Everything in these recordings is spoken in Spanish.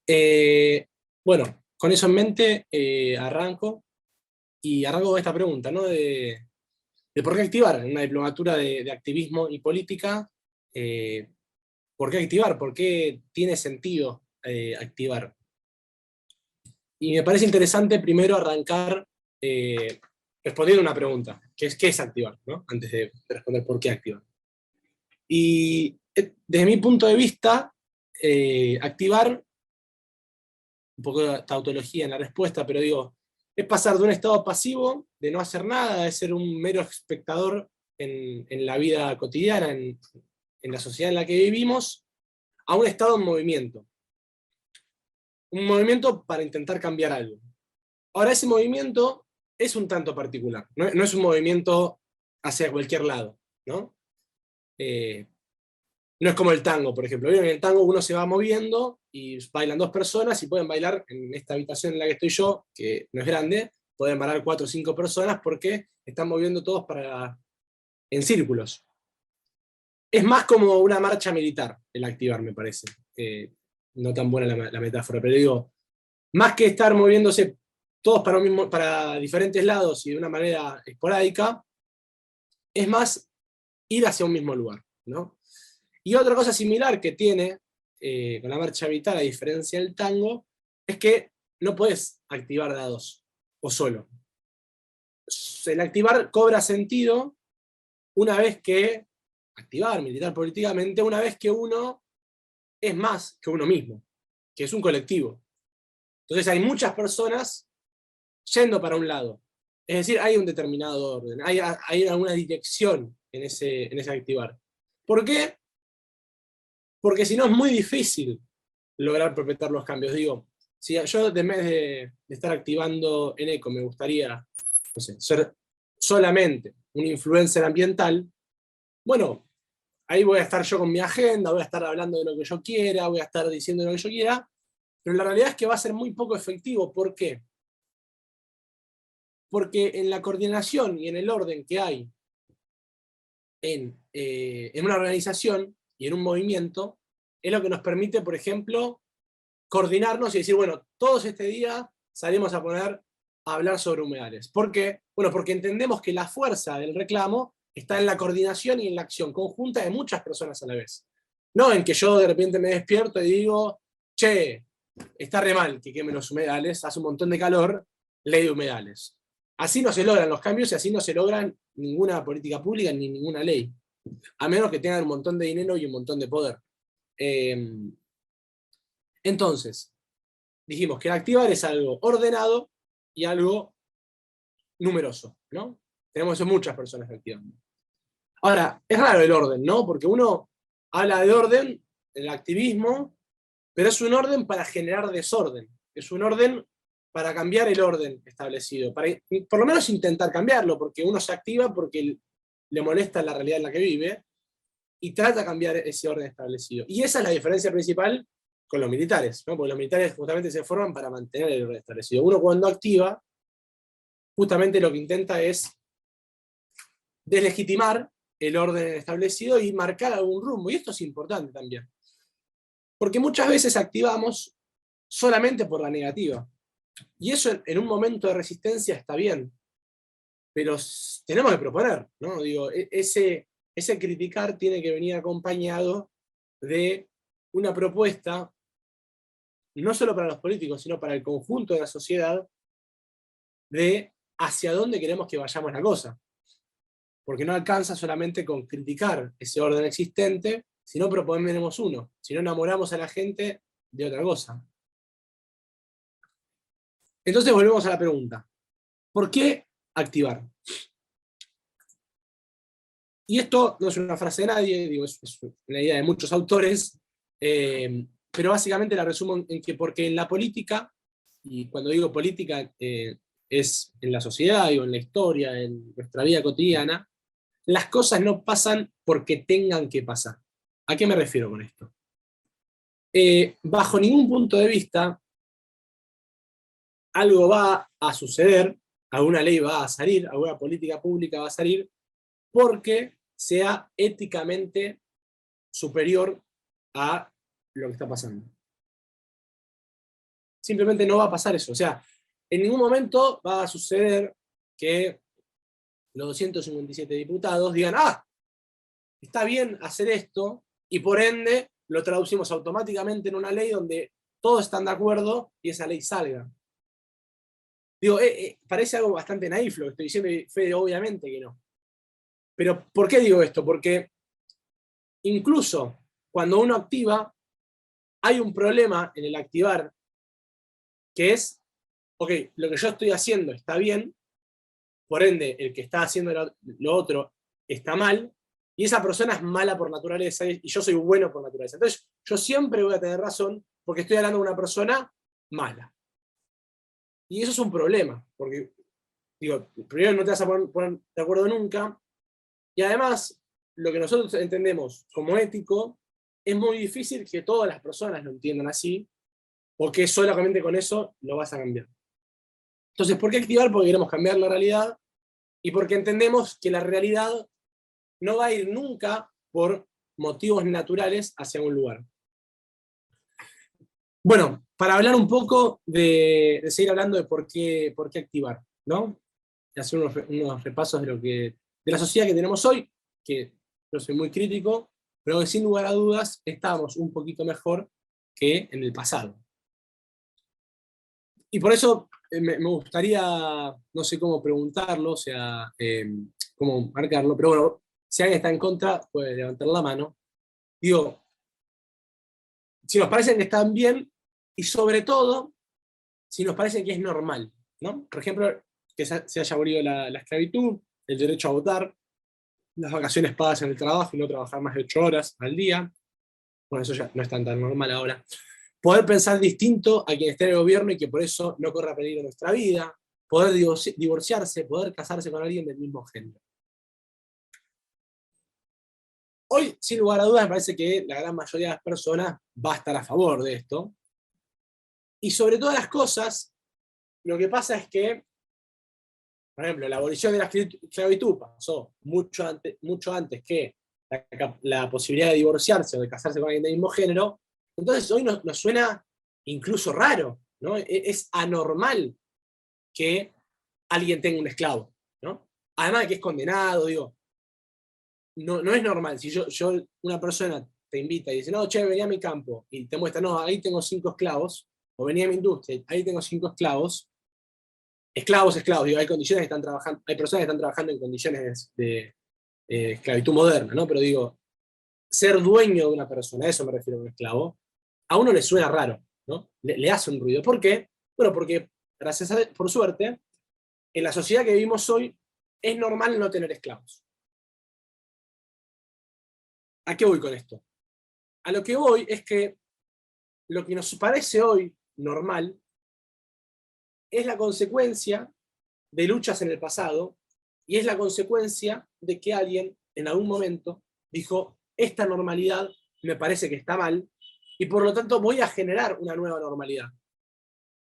Eh, bueno, con eso en mente, arranco con esta pregunta, ¿no? De por qué activar en una diplomatura de activismo y política. eh, ¿Por qué activar? ¿Por qué tiene sentido activar? Y me parece interesante primero arrancar respondiendo una pregunta, que es ¿qué es activar? ¿No? Antes de responder por qué activar. Y desde mi punto de vista, activar, un poco de tautología en la respuesta, pero digo, es pasar de un estado pasivo, de no hacer nada, de ser un mero espectador en la vida cotidiana, en la sociedad en la que vivimos, a un estado en movimiento. Un movimiento para intentar cambiar algo. Ahora, ese movimiento es un tanto particular, no es un movimiento hacia cualquier lado, ¿no? Eh, no es como el tango, por ejemplo. En el tango uno se va moviendo y bailan dos personas y pueden bailar en esta habitación en la que estoy yo, que no es grande, pueden bailar 4 o 5 personas porque están moviendo todos en círculos. Es más como una marcha militar el activar, me parece. No tan buena la metáfora, pero digo, más que estar moviéndose todos para diferentes lados y de una manera esporádica, es más ir hacia un mismo lugar, ¿no? Y otra cosa similar que tiene con la marcha vital, a diferencia del tango, es que no puedes activar de a dos o solo. El activar cobra sentido una vez que, activar, militar políticamente, una vez que uno es más que uno mismo, que es un colectivo. Entonces hay muchas personas yendo para un lado. Es decir, hay un determinado orden, hay alguna dirección en ese activar. ¿Por qué? Porque si no es muy difícil lograr perpetrar los cambios. Digo, si yo de vez de estar activando en eco me gustaría, no sé, ser solamente un influencer ambiental, bueno, ahí voy a estar yo con mi agenda, voy a estar hablando de lo que yo quiera, voy a estar diciendo lo que yo quiera, pero la realidad es que va a ser muy poco efectivo. ¿Por qué? Porque en la coordinación y en el orden que hay en una organización y en un movimiento, es lo que nos permite, por ejemplo, coordinarnos y decir, bueno, todos este día salimos a hablar sobre humedales. ¿Por qué? Bueno, porque entendemos que la fuerza del reclamo está en la coordinación y en la acción conjunta de muchas personas a la vez. No en que yo de repente me despierto y digo, che, está re mal que quemen los humedales, hace un montón de calor, ley de humedales. Así no se logran los cambios y así no se logran ninguna política pública ni ninguna ley, a menos que tengan un montón de dinero y un montón de poder. Eh, entonces, dijimos que activar es algo ordenado y algo numeroso, ¿no? Tenemos eso muchas personas activando. Ahora, es raro el orden, ¿no? Porque uno habla de orden, el activismo, pero es un orden para generar desorden, es un orden para cambiar el orden establecido, para por lo menos intentar cambiarlo, porque uno se activa porque le molesta la realidad en la que vive y trata de cambiar ese orden establecido. Y esa es la diferencia principal con los militares, ¿no? Porque los militares justamente se forman para mantener el orden establecido. Uno cuando activa, justamente lo que intenta es deslegitimar el orden establecido y marcar algún rumbo. Y esto es importante también. Porque muchas veces activamos solamente por la negativa. Y eso en un momento de resistencia está bien. Pero tenemos que proponer, ¿no? Digo, ese criticar tiene que venir acompañado de una propuesta, no solo para los políticos, sino para el conjunto de la sociedad, de hacia dónde queremos que vayamos la cosa. Porque no alcanza solamente con criticar ese orden existente, sino proponemos uno, si no enamoramos a la gente de otra cosa. Entonces volvemos a la pregunta, ¿por qué activar? Y esto no es una frase de nadie, digo, es una idea de muchos autores, pero básicamente la resumo en que porque en la política, y cuando digo política es en la sociedad, digo, en la historia, en nuestra vida cotidiana, las cosas no pasan porque tengan que pasar. ¿A qué me refiero con esto? Bajo ningún punto de vista, algo va a suceder, alguna ley va a salir, alguna política pública va a salir, porque sea éticamente superior a lo que está pasando. simplemente no va a pasar eso. O sea, en ningún momento va a suceder que los 257 diputados digan, está bien hacer esto, y por ende lo traducimos automáticamente en una ley donde todos están de acuerdo y esa ley salga. Digo, parece algo bastante naif lo que estoy diciendo, y Fede, obviamente que no. Pero ¿por qué digo esto? Porque incluso cuando uno activa, hay un problema en el activar, que es, ok, lo que yo estoy haciendo está bien, por ende, el que está haciendo lo otro está mal, y esa persona es mala por naturaleza, y yo soy bueno por naturaleza. Entonces, yo siempre voy a tener razón, porque estoy hablando de una persona mala. Y eso es un problema, porque, digo, primero no te vas a poner de acuerdo nunca, y además, lo que nosotros entendemos como ético, es muy difícil que todas las personas lo entiendan así, o que solamente con eso lo vas a cambiar. Entonces, ¿por qué activar? Porque queremos cambiar la realidad, y porque entendemos que la realidad no va a ir nunca por motivos naturales hacia un lugar. Bueno, para hablar un poco de seguir hablando de por qué activar, ¿no? Y hacer unos repasos de la sociedad que tenemos hoy, que yo soy muy crítico, pero que sin lugar a dudas estamos un poquito mejor que en el pasado. Y por eso me gustaría, no sé cómo preguntarlo, o sea, cómo marcarlo, pero bueno, si alguien está en contra, puede levantar la mano. Digo, si nos parecen que están bien, y sobre todo, si nos parece que es normal, ¿no? Por ejemplo, que se haya abolido la esclavitud, el derecho a votar, las vacaciones pagas en el trabajo y no trabajar más de 8 horas al día. Bueno, eso ya no es tan normal ahora. Poder pensar distinto a quien esté en el gobierno y que por eso no corra peligro nuestra vida. Poder divorciarse, poder casarse con alguien del mismo género. Hoy, sin lugar a dudas, me parece que la gran mayoría de las personas va a estar a favor de esto. Y sobre todas las cosas, lo que pasa es que, por ejemplo, la abolición de la esclavitud pasó mucho antes que la posibilidad de divorciarse o de casarse con alguien del mismo género. Entonces hoy nos suena incluso raro, ¿no? Es anormal que alguien tenga un esclavo, ¿no? Además de que es condenado, digo, no es normal. Si una persona te invita y dice, no, che, vení a mi campo, y te muestra, no, ahí tengo 5 esclavos, o vení a mi industria, ahí tengo 5 esclavos, digo, hay condiciones que están trabajando, hay personas que están trabajando en condiciones de esclavitud moderna, ¿no? Pero digo, ser dueño de una persona, a eso me refiero a un esclavo, a uno le suena raro, ¿no? Le hace un ruido. ¿Por qué? Bueno, porque, por suerte, en la sociedad que vivimos hoy, es normal no tener esclavos. ¿A qué voy con esto? A lo que voy es que lo que nos parece hoy normal es la consecuencia de luchas en el pasado, y es la consecuencia de que alguien en algún momento dijo, esta normalidad me parece que está mal, y por lo tanto voy a generar una nueva normalidad.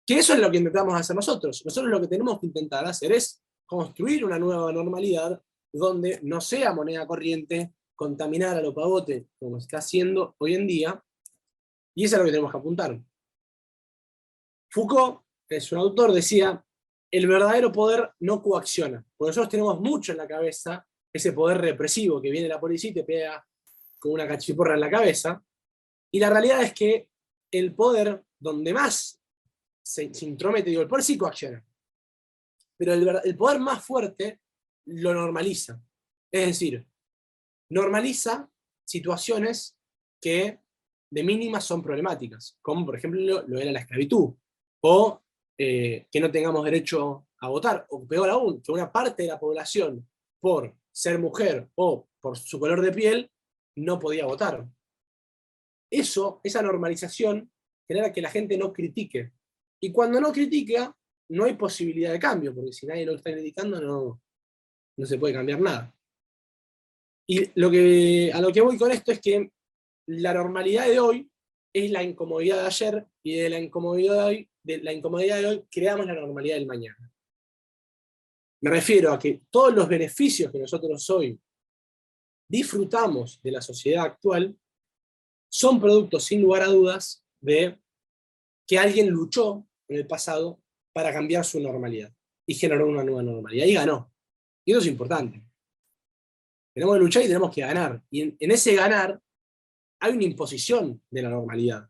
Que eso es lo que intentamos hacer nosotros. Nosotros lo que tenemos que intentar hacer es construir una nueva normalidad donde no sea moneda corriente contaminar a lo pavote, como se está haciendo hoy en día, y eso es lo que tenemos que apuntar. Foucault, que es un autor, decía, el verdadero poder no coacciona, porque nosotros tenemos mucho en la cabeza ese poder represivo, que viene la policía y te pega con una cachiporra en la cabeza, y la realidad es que el poder, donde más se intromete, digo, el poder sí coacciona, pero el poder más fuerte lo normaliza. Es decir, normaliza situaciones que de mínima son problemáticas, como por ejemplo lo era la esclavitud, o que no tengamos derecho a votar, o peor aún, que una parte de la población, por ser mujer o por su color de piel, no podía votar. Esa normalización, genera que la gente no critique. Y cuando no critica, no hay posibilidad de cambio, porque si nadie lo está criticando, no se puede cambiar nada. Y a lo que voy con esto es que la normalidad de hoy es la incomodidad de ayer, y de la incomodidad de hoy creamos la normalidad del mañana. Me refiero a que todos los beneficios que nosotros hoy disfrutamos de la sociedad actual son productos, sin lugar a dudas, de que alguien luchó en el pasado para cambiar su normalidad y generó una nueva normalidad y ganó. Y eso es importante. Tenemos que luchar y tenemos que ganar. Y en ese ganar hay una imposición de la normalidad.